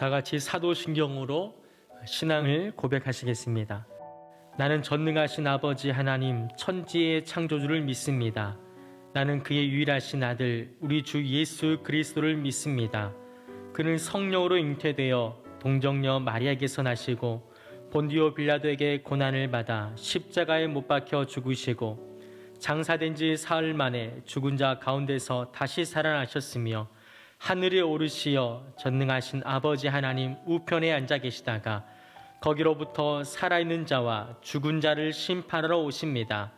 다 같이 사도신경으로 신앙을 고백하시겠습니다. 나는 전능하신 아버지 하나님 천지의 창조주를 믿습니다. 나는 그의 유일하신 아들 우리 주 예수 그리스도를 믿습니다. 그는 성령으로 잉태되어 동정녀 마리아에게서 나시고 본디오 빌라도에게 고난을 받아 십자가에 못 박혀 죽으시고 장사된 지 사흘 만에 죽은 자 가운데서 다시 살아나셨으며 하늘에 오르시어 전능하신 아버지 하나님 우편에 앉아 계시다가 거기로부터 살아있는 자와 죽은 자를 심판하러 오십니다.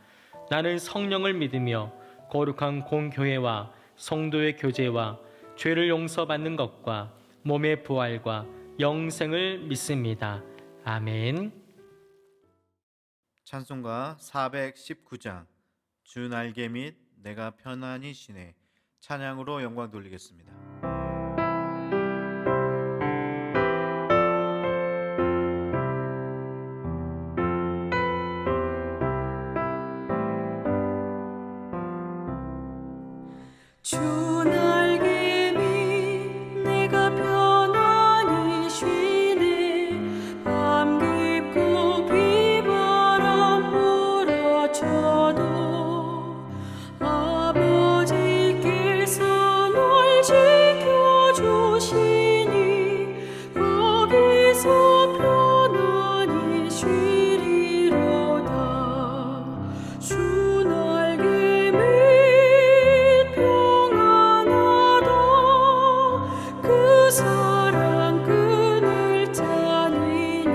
나는 성령을 믿으며 거룩한 공교회와 성도의 교제와 죄를 용서받는 것과 몸의 부활과 영생을 믿습니다. 아멘. 찬송가 419장 주 날개 및 내가 편안히 쉬네. 찬양으로 영광 돌리겠습니다. 주 날개 밑 내가 편안히 쉬네. 밤 깊고 비바람 불어쳐도 아버지께서 널 지켜주시니 거기서 편안히 쉬리로다. 주 날개 밑 그 사랑 끈을 짜니뇨.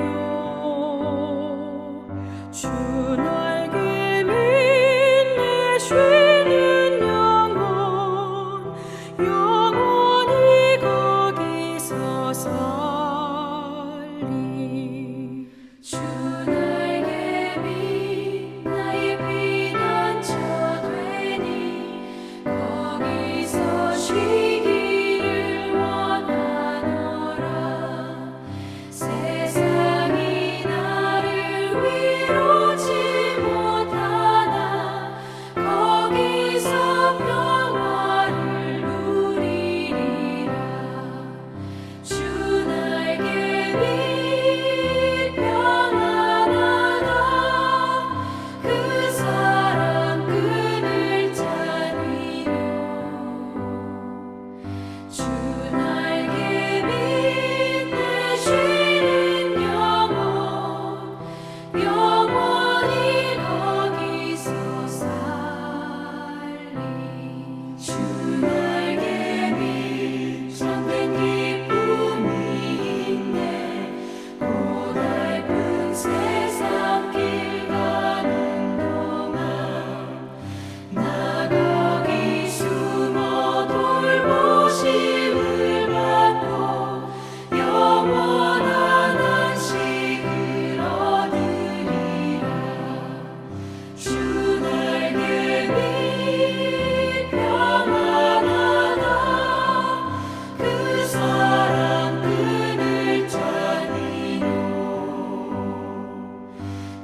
주 날개 밑 내 쉬는 영혼 영원히 거기서 살리. 주 날개 밑 나의 피난처 되니 거기서 쉬기를 원하노라. 세상이 나를 위로치 못하나 거기서 평화를 누리리라. 주 날개 밑 평안하다. 그 사랑 끈을 짜니뇨. 주 날개 밑 내 쉬는 영혼 영원히 거기서 살리. 주 날개 밑 참된 기쁨이 있네. 고달픈 세상 길 가는 동안 나 거기 숨어 돌보심을 받고 영원한 안식을 얻으리라. 주 날개 밑 평안하다. 그 사랑 끈을 짜니뇨.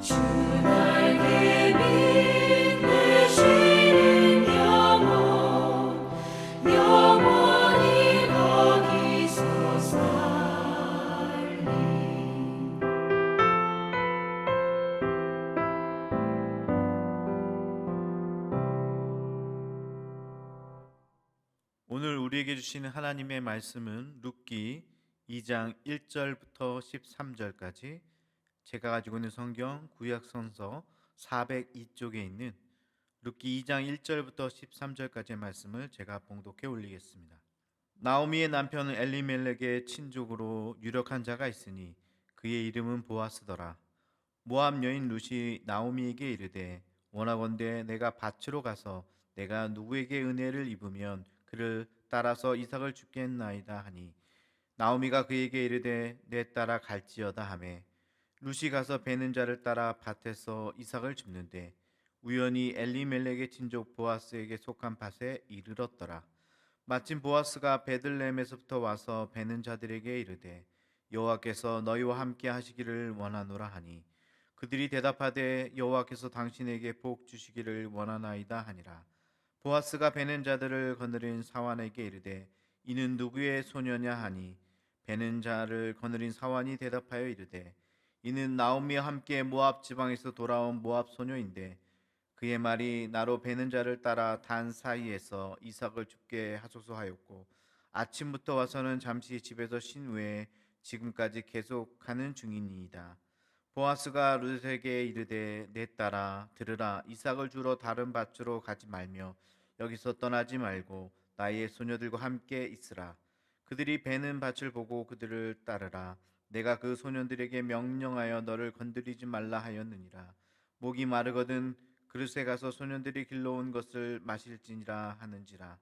주 날개 밑 내 쉬는 영혼 영원히 거기서 살리. 오늘 우리에게 주시는 하나님의 말씀은 룻기 2장 1절부터 13절까지 제가 가지고 있는 성경 구약성서 402쪽에 있는 룻기 2장 1절부터 13절까지의 말씀을 제가 봉독해 올리겠습니다. 나오미의 남편은 엘리멜렉의 친족으로 유력한 자가 있으니 그의 이름은 보아스더라. 모압 여인 룻이 나오미에게 이르되 원하건대 내가 밭으로 가서 내가 누구에게 은혜를 입으면 그를 따라서 이삭을 죽겠나이다 하니 나오미가 그에게 이르되 내 따라 갈지어다 하매 룻이 가서 베는 자를 따라 밭에서 이삭을 줍는데 우연히 엘리멜렉의 친족 보아스에게 속한 밭에 이르렀더라. 마침 보아스가 베들레헴에서부터 와서 베는 자들에게 이르되 여호와께서 너희와 함께 하시기를 원하노라 하니 그들이 대답하되 여호와께서 당신에게 복 주시기를 원하나이다 하니라. 보아스가 베는 자들을 거느린 사환에게 이르되 이는 누구의 소녀냐 하니 베는 자를 거느린 사환이 대답하여 이르되 이는 나오미와 함께 모압 지방에서 돌아온 모압 소녀인데 그의 말이 나로 베는 자를 따라 단 사이에서 이삭을 죽게 하소서 하였고 아침부터 와서는 잠시 집에서 쉰 후에 지금까지 계속 가는 중이니이다. 보아스가 룻에게 이르되 내 딸아 들으라 이삭을 주러 다른 밭으로 가지 말며 여기서 떠나지 말고 나의 소녀들과 함께 있으라. 그들이 베는 밭을 보고 그들을 따르라. 내가 그 소년들에게 명령하여 너를 건드리지 말라 하였느니라. 목이 마르거든 그릇에 가서 소년들이 길러온 것을 마실지니라 하는지라.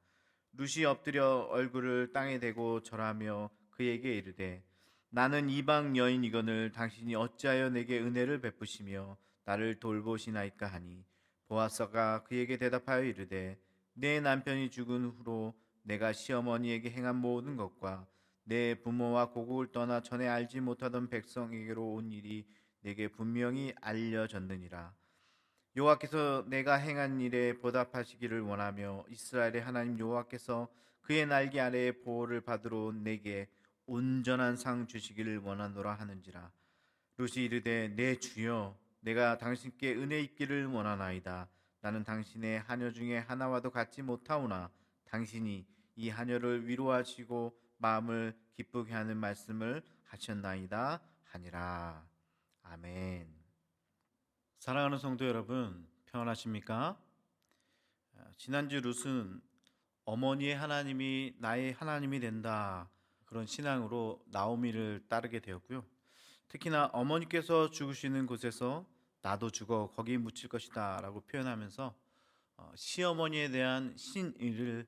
룻이 엎드려 얼굴을 땅에 대고 절하며 그에게 이르되 나는 이방 여인이거늘 당신이 어찌하여 내게 은혜를 베푸시며 나를 돌보시나이까 하니 보아스가 그에게 대답하여 이르되 내 남편이 죽은 후로 내가 시어머니에게 행한 모든 것과 내 부모와 고국을 떠나 전에 알지 못하던 백성에게로 온 일이 내게 분명히 알려졌느니라. 여호와께서 내가 행한 일에 보답하시기를 원하며 이스라엘의 하나님 여호와께서 그의 날개 아래에 보호를 받으러 내게 온전한 상 주시기를 원하노라 하는지라. 룻이 이르되 내 주여 내가 당신께 은혜 입기를 원하나이다. 나는 당신의 하녀 중에 하나와도 같지 못하오나 당신이 이 하녀를 위로하시고 마음을 기쁘게 하는 말씀을 하셨나이다 하니라. 아멘. 사랑하는 성도 여러분, 평안하십니까? 지난주 룻은 어머니의 하나님이 나의 하나님이 된다, 그런 신앙으로 나오미를 따르게 되었고요. 특히나 어머니께서 죽으시는 곳에서 나도 죽어 거기 묻힐 것이다 라고 표현하면서 시어머니에 대한 신의를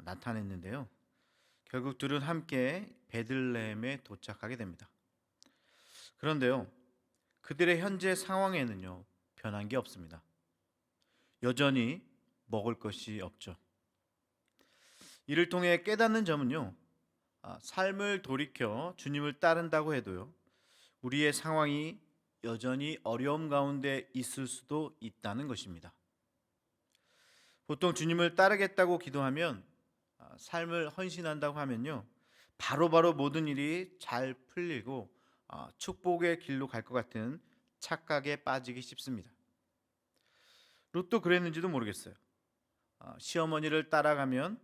나타냈는데요. 결국 둘은 함께 베들레헴에 도착하게 됩니다. 그런데요, 그들의 현재 상황에는요 변한 게 없습니다. 여전히 먹을 것이 없죠. 이를 통해 깨닫는 점은요, 삶을 돌이켜 주님을 따른다고 해도요 우리의 상황이 여전히 어려움 가운데 있을 수도 있다는 것입니다. 보통 주님을 따르겠다고 기도하면 삶을 헌신한다고 하면요 바로바로 모든 일이 잘 풀리고 축복의 길로 갈 것 같은 착각에 빠지기 쉽습니다. 룻도 그랬는지도 모르겠어요. 시어머니를 따라가면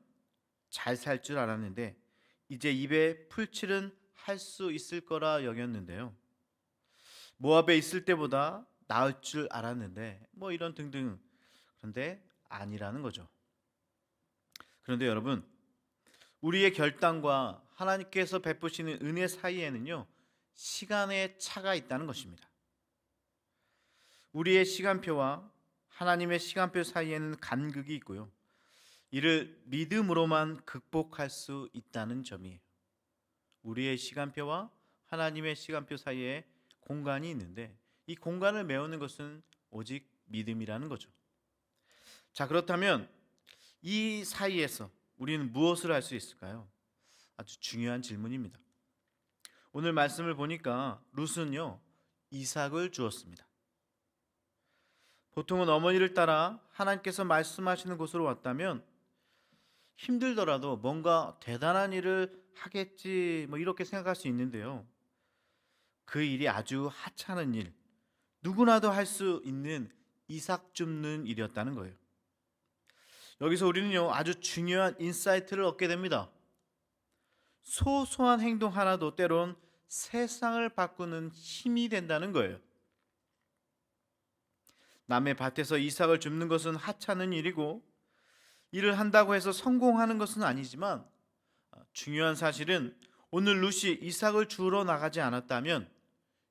잘 살 줄 알았는데 이제 입에 풀칠은 할 수 있을 거라 여겼는데요. 모압에 있을 때보다 나을 줄 알았는데 뭐 이런 등등. 그런데 아니라는 거죠. 그런데 여러분, 우리의 결단과 하나님께서 베푸시는 은혜 사이에는요 시간의 차가 있다는 것입니다. 우리의 시간표와 하나님의 시간표 사이에는 간극이 있고요. 이를 믿음으로만 극복할 수 있다는 점이에요. 우리의 시간표와 하나님의 시간표 사이에 공간이 있는데 이 공간을 메우는 것은 오직 믿음이라는 거죠. 자, 그렇다면 이 사이에서 우리는 무엇을 할 수 있을까요? 아주 중요한 질문입니다. 오늘 말씀을 보니까 룻은요 이삭을 주었습니다. 보통은 어머니를 따라 하나님께서 말씀하시는 곳으로 왔다면 힘들더라도 뭔가 대단한 일을 하겠지 뭐 이렇게 생각할 수 있는데요, 그 일이 아주 하찮은 일, 누구나도 할 수 있는 이삭 줍는 일이었다는 거예요. 여기서 우리는요 아주 중요한 인사이트를 얻게 됩니다. 소소한 행동 하나도 때론 세상을 바꾸는 힘이 된다는 거예요. 남의 밭에서 이삭을 줍는 것은 하찮은 일이고 일을 한다고 해서 성공하는 것은 아니지만 중요한 사실은 오늘 룻이 이삭을 주우러 나가지 않았다면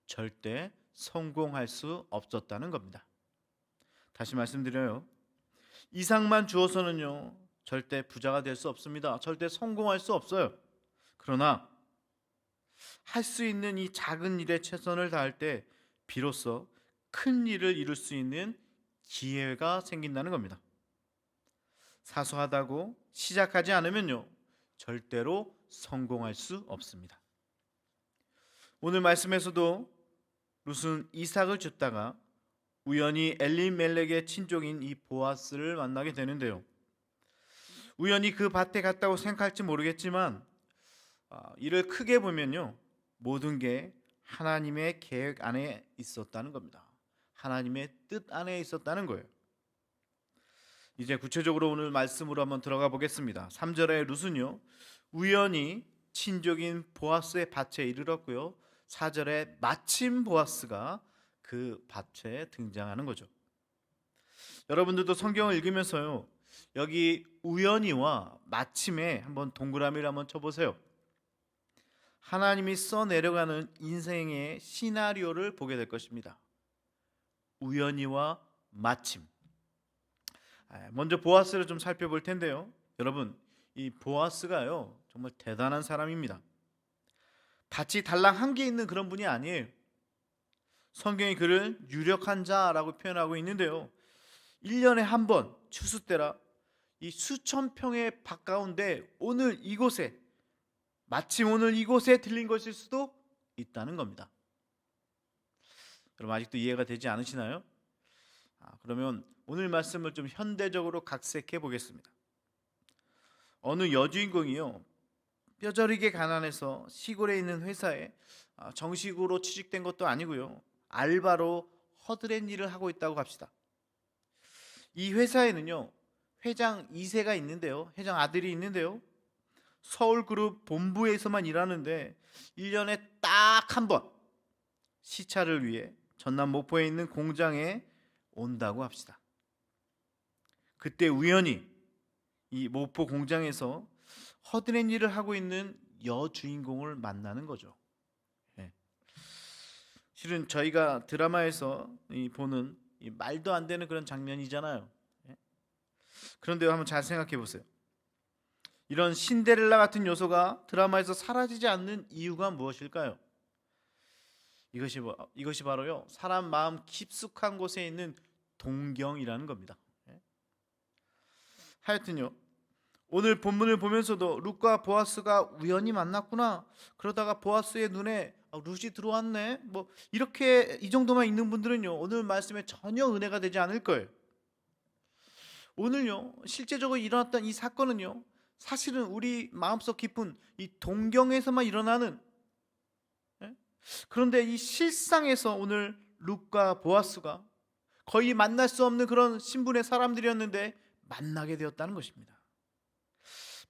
절대 성공할 수 없었다는 겁니다. 다시 말씀드려요. 이삭만 주어서는요 절대 부자가 될 수 없습니다. 절대 성공할 수 없어요. 그러나 할 수 있는 이 작은 일에 최선을 다할 때 비로소 큰 일을 이룰 수 있는 기회가 생긴다는 겁니다. 사소하다고 시작하지 않으면요 절대로 성공할 수 없습니다. 오늘 말씀에서도 룻은 이삭을 줬다가 우연히 엘리멜렉의 친족인 이 보아스를 만나게 되는데요, 우연히 그 밭에 갔다고 생각할지 모르겠지만 이를 크게 보면요, 모든 게 하나님의 계획 안에 있었다는 겁니다. 하나님의 뜻 안에 있었다는 거예요. 이제 구체적으로 오늘 말씀으로 한번 들어가 보겠습니다. 3절의 룻은요, 우연히 친족인 보아스의 밭에 이르렀고요, 4절에 마침 보아스가 그 밭에 등장하는 거죠. 여러분들도 성경을 읽으면서요, 여기 우연히와 마침에 한번 동그라미를 한번 쳐보세요. 하나님이 써내려가는 인생의 시나리오를 보게 될 것입니다. 우연히와 마침. 먼저 보아스를 좀 살펴볼 텐데요, 여러분, 이 보아스가요 정말 대단한 사람입니다. 밭이 달랑 한 개 있는 그런 분이 아니에요. 성경이 그를 유력한 자라고 표현하고 있는데요, 1년에 한 번 추수 때라 이 수천 평의 밭 가운데 오늘 이곳에, 마침 오늘 이곳에 들린 것일 수도 있다는 겁니다. 여러분, 아직도 이해가 되지 않으시나요? 그러면 오늘 말씀을 좀 현대적으로 각색해 보겠습니다. 어느 여주인공이요, 뼈저리게 가난해서 시골에 있는 회사에 정식으로 취직된 것도 아니고요, 알바로 허드렛 일을 하고 있다고 합시다. 이 회사에는요, 회장 2세가 있는데요, 회장 아들이 있는데요, 서울그룹 본부에서만 일하는데 1년에 딱 한 번 시차를 위해 전남 목포에 있는 공장에 온다고 합시다. 그때 우연히 이 목포 공장에서 허드렛 일을 하고 있는 여주인공을 만나는 거죠. 실은 저희가 드라마에서 보는 말도 안 되는 그런 장면이잖아요. 그런데 한번 잘 생각해 보세요. 이런 신데렐라 같은 요소가 드라마에서 사라지지 않는 이유가 무엇일까요? 이것이 바로요, 사람 마음 깊숙한 곳에 있는 동경이라는 겁니다. 하여튼요, 오늘 본문을 보면서도 룻과 보아스가 우연히 만났구나, 그러다가 보아스의 눈에 룻이 들어왔네, 뭐 이렇게 이 정도만 읽는 분들은요, 오늘 말씀에 전혀 은혜가 되지 않을 거예요. 오늘요, 실제적으로 일어났던 이 사건은요, 사실은 우리 마음속 깊은 이 동경에서만 일어나는, 그런데 이 실상에서 오늘 룻과 보아스가 거의 만날 수 없는 그런 신분의 사람들이었는데 만나게 되었다는 것입니다.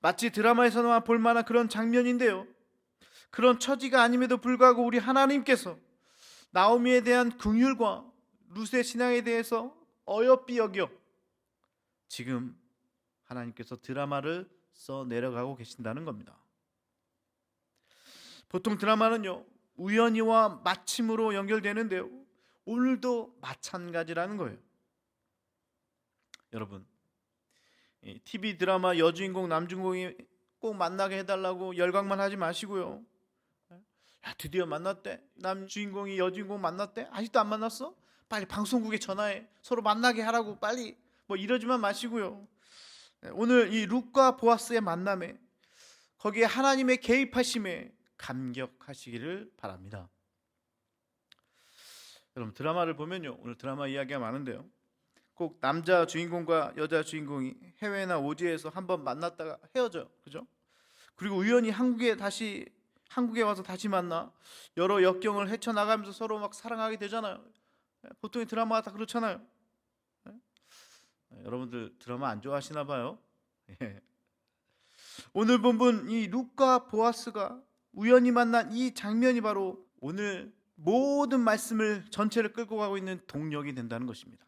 마치 드라마에서만 볼 만한 그런 장면인데요, 그런 처지가 아님에도 불구하고 우리 하나님께서 나오미에 대한 긍휼과 룻의 신앙에 대해서 어여삐 여겨 지금 하나님께서 드라마를 써 내려가고 계신다는 겁니다. 보통 드라마는요, 우연히와 마침으로 연결되는데요, 오늘도 마찬가지라는 거예요. 여러분, TV 드라마 여주인공 남주인공이 꼭 만나게 해달라고 열광만 하지 마시고요, 야, 드디어 만났대, 남주인공이 여주인공 만났대, 아직도 안 만났어? 빨리 방송국에 전화해, 서로 만나게 하라고, 빨리, 뭐 이러지만 마시고요, 오늘 이 룻과 보아스의 만남에, 거기에 하나님의 개입하심에 감격하시기를 바랍니다. 여러분, 드라마를 보면요, 오늘 드라마 이야기가 많은데요, 꼭 남자 주인공과 여자 주인공이 해외나 오지에서 한번 만났다가 헤어져요, 그죠? 그리고 우연히 한국에 와서 다시 만나 여러 역경을 헤쳐나가면서 서로 막 사랑하게 되잖아요. 보통의 드라마가 다 그렇잖아요. 여러분들 드라마 안 좋아하시나 봐요. 오늘 본문 이 룻과 보아스가 우연히 만난 이 장면이 바로 오늘 모든 말씀을 전체를 끌고 가고 있는 동력이 된다는 것입니다.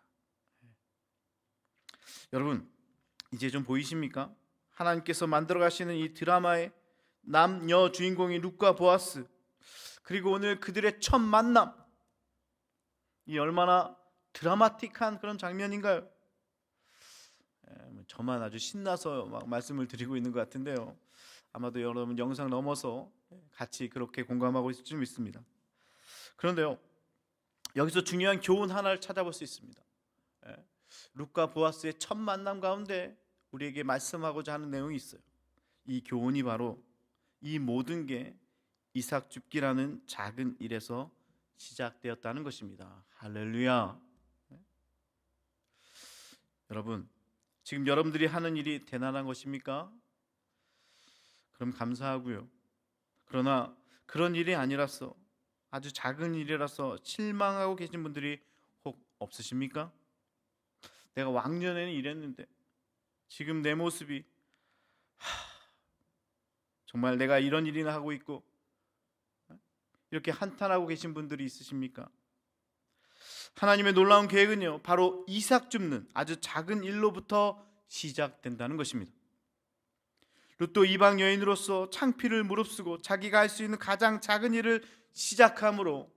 여러분, 이제 좀 보이십니까? 하나님께서 만들어 가시는 이 드라마의 남녀 주인공이 룻과 보아스, 그리고 오늘 그들의 첫 만남, 이 얼마나 드라마틱한 그런 장면인가요? 저만 아주 신나서 막 말씀을 드리고 있는 것 같은데요, 아마도 여러분 영상 넘어서 같이 그렇게 공감하고 있을 줄 믿습니다. 그런데요, 여기서 중요한 교훈 하나를 찾아볼 수 있습니다. 룻과 보아스의 첫 만남 가운데 우리에게 말씀하고자 하는 내용이 있어요. 이 교훈이 바로 이 모든 게 이삭 줍기라는 작은 일에서 시작되었다는 것입니다. 할렐루야. 여러분, 지금 여러분들이 하는 일이 대단한 것입니까? 그럼 감사하고요, 그러나 그런 일이 아니라서, 아주 작은 일이라서 실망하고 계신 분들이 혹 없으십니까? 내가 왕년에는 이랬는데 지금 내 모습이 정말 내가 이런 일이나 하고 있고, 이렇게 한탄하고 계신 분들이 있으십니까? 하나님의 놀라운 계획은요, 바로 이삭 줍는 아주 작은 일로부터 시작된다는 것입니다. 롯도 이방 여인으로서 창피를 무릅쓰고 자기가 할 수 있는 가장 작은 일을 시작함으로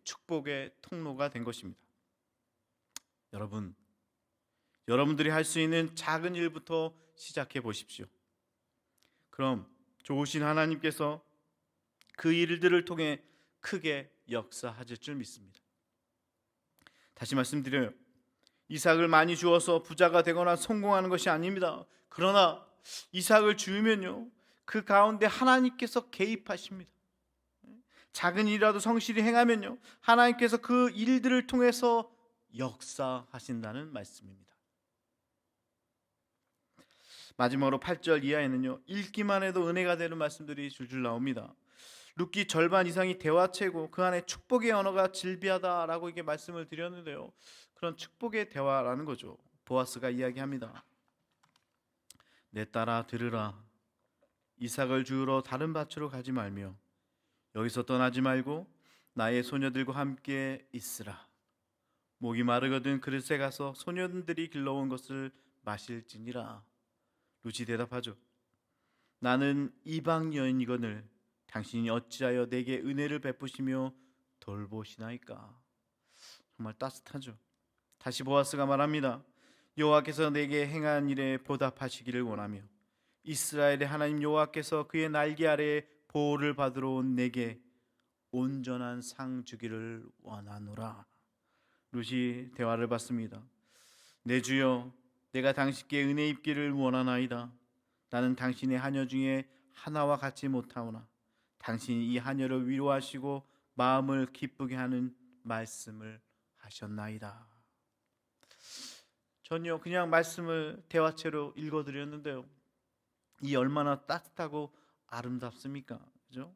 축복의 통로가 된 것입니다. 여러분들이 할 수 있는 작은 일부터 시작해 보십시오. 그럼 좋으신 하나님께서 그 일들을 통해 크게 역사하실 줄 믿습니다. 다시 말씀드려요. 이삭을 많이 주어서 부자가 되거나 성공하는 것이 아닙니다. 그러나 이삭을 주면요, 그 가운데 하나님께서 개입하십니다. 작은 일이라도 성실히 행하면요, 하나님께서 그 일들을 통해서 역사하신다는 말씀입니다. 마지막으로 8절 이하에는요, 읽기만 해도 은혜가 되는 말씀들이 줄줄 나옵니다. 룻기 절반 이상이 대화체고 그 안에 축복의 언어가 질비하다라고 이게 말씀을 드렸는데요, 그런 축복의 대화라는 거죠. 보아스가 이야기합니다. 내 딸아 들으라. 이삭을 주우러 다른 밭으로 가지 말며 여기서 떠나지 말고 나의 소녀들과 함께 있으라. 목이 마르거든 그릇에 가서 소년들이 길러온 것을 마실지니라. 룻이 대답하죠. 나는 이방 여인이거늘 당신이 어찌하여 내게 은혜를 베푸시며 돌보시나이까. 정말 따뜻하죠. 다시 보아스가 말합니다. 여호와께서 내게 행한 일에 보답하시기를 원하며 이스라엘의 하나님 여호와께서 그의 날개 아래에 보호를 받으러 온 내게 온전한 상 주기를 원하노라. 룻이 대화를 받습니다. 내 주여, 내가 당신께 은혜 입기를 원하나이다. 나는 당신의 하녀 중에 하나와 같지 못하오나 당신이 이 하녀를 위로하시고 마음을 기쁘게 하는 말씀을 하셨나이다. 전요 그냥 말씀을 대화체로 읽어드렸는데요, 이 얼마나 따뜻하고 아름답습니까? 그죠?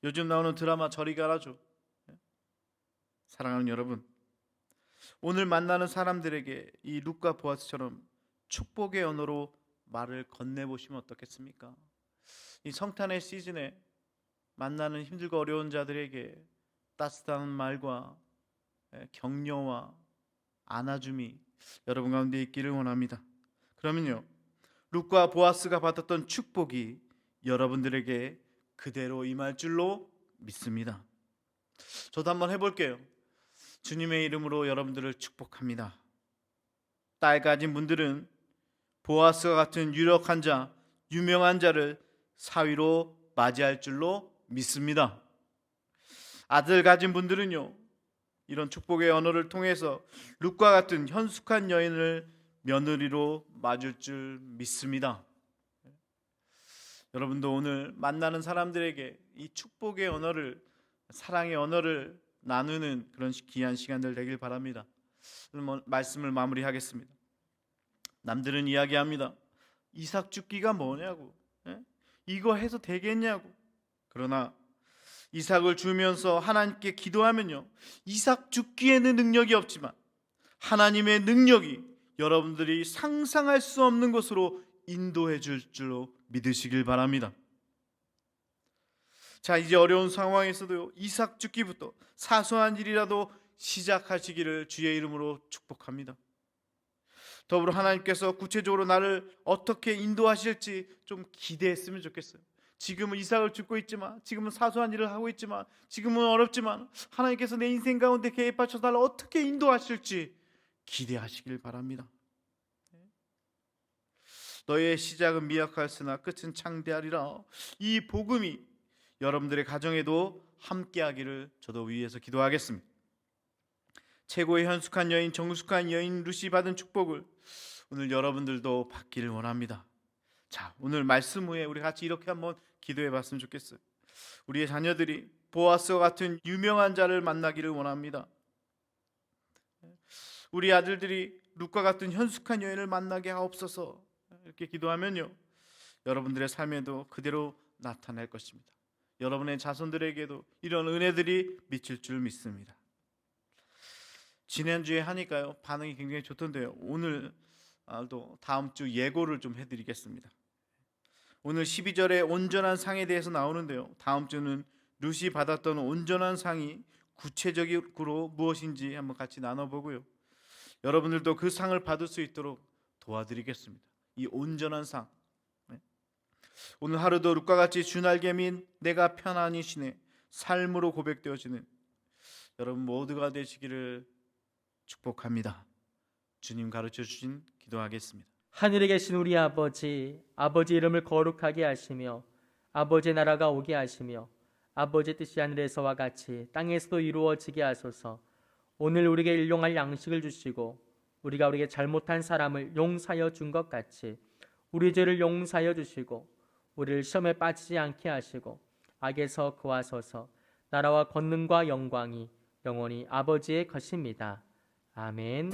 요즘 나오는 드라마 저리 가라죠. 사랑하는 여러분, 오늘 만나는 사람들에게 이 룻과 보아스처럼 축복의 언어로 말을 건네보시면 어떻겠습니까? 이 성탄의 시즌에 만나는 힘들고 어려운 자들에게 따뜻한 말과 격려와 안아줌이 여러분 가운데 있기를 원합니다. 그러면요, 룻과 보아스가 받았던 축복이 여러분들에게 그대로 임할 줄로 믿습니다. 저도 한번 해볼게요. 주님의 이름으로 여러분들을 축복합니다. 딸 가진 분들은 보아스와 같은 유력한 자, 유명한 자를 사위로 맞이할 줄로 믿습니다. 아들 가진 분들은요, 이런 축복의 언어를 통해서 룻과 같은 현숙한 여인을 며느리로 맞을 줄 믿습니다. 여러분도 오늘 만나는 사람들에게 이 축복의 언어를, 사랑의 언어를 나누는 그런 귀한 시간들 되길 바랍니다. 말씀을 마무리하겠습니다. 남들은 이야기합니다. 이삭 죽기가 뭐냐고, 이거 해서 되겠냐고. 그러나 이삭을 주면서 하나님께 기도하면요, 이삭 죽기에는 능력이 없지만 하나님의 능력이 여러분들이 상상할 수 없는 곳으로 인도해 줄 줄로 믿으시길 바랍니다. 자, 이제 어려운 상황에서도 이삭 죽기부터 사소한 일이라도 시작하시기를 주의 이름으로 축복합니다. 더불어 하나님께서 구체적으로 나를 어떻게 인도하실지 좀 기대했으면 좋겠어요. 지금은 이삭을 죽고 있지만, 지금은 사소한 일을 하고 있지만, 지금은 어렵지만 하나님께서 내 인생 가운데 개입하셔서 나를 어떻게 인도하실지 기대하시길 바랍니다. 너의 시작은 미약하였으나 끝은 창대하리라. 이 복음이 여러분들의 가정에도 함께하기를 저도 위에서 기도하겠습니다. 최고의 현숙한 여인, 정숙한 여인 룻이 받은 축복을 오늘 여러분들도 받기를 원합니다. 자, 오늘 말씀 후에 우리 같이 이렇게 한번 기도해 봤으면 좋겠어요. 우리의 자녀들이 보아스와 같은 유명한 자를 만나기를 원합니다. 우리 아들들이 룻과 같은 현숙한 여인을 만나게 하옵소서. 이렇게 기도하면요, 여러분들의 삶에도 그대로 나타날 것입니다. 여러분의 자손들에게도 이런 은혜들이 미칠 줄 믿습니다. 지난주에 하니까요 반응이 굉장히 좋던데요. 오늘도 다음 주 예고를 좀 해드리겠습니다. 오늘 12절에 온전한 상에 대해서 나오는데요. 다음 주는 룻이 받았던 온전한 상이 구체적으로 무엇인지 한번 같이 나눠보고요. 여러분들도 그 상을 받을 수 있도록 도와드리겠습니다. 이 온전한 상. 오늘 하루도 룻과 같이 주 날개 및 내가 편안히 쉬네 삶으로 고백되어지는 여러분 모두가 되시기를 축복합니다. 주님 가르쳐 주신 기도하겠습니다. 하늘에 계신 우리 아버지, 아버지 이름을 거룩하게 하시며 아버지의 나라가 오게 하시며 아버지의 뜻이 하늘에서와 같이 땅에서도 이루어지게 하소서. 오늘 우리에게 일용할 양식을 주시고 우리가 우리에게 잘못한 사람을 용서하여 준 것 같이 우리 죄를 용서하여 주시고 우리를 시험에 빠지지 않게 하시고 악에서 구하소서. 나라와 권능과 영광이 영원히 아버지의 것입니다. 아멘.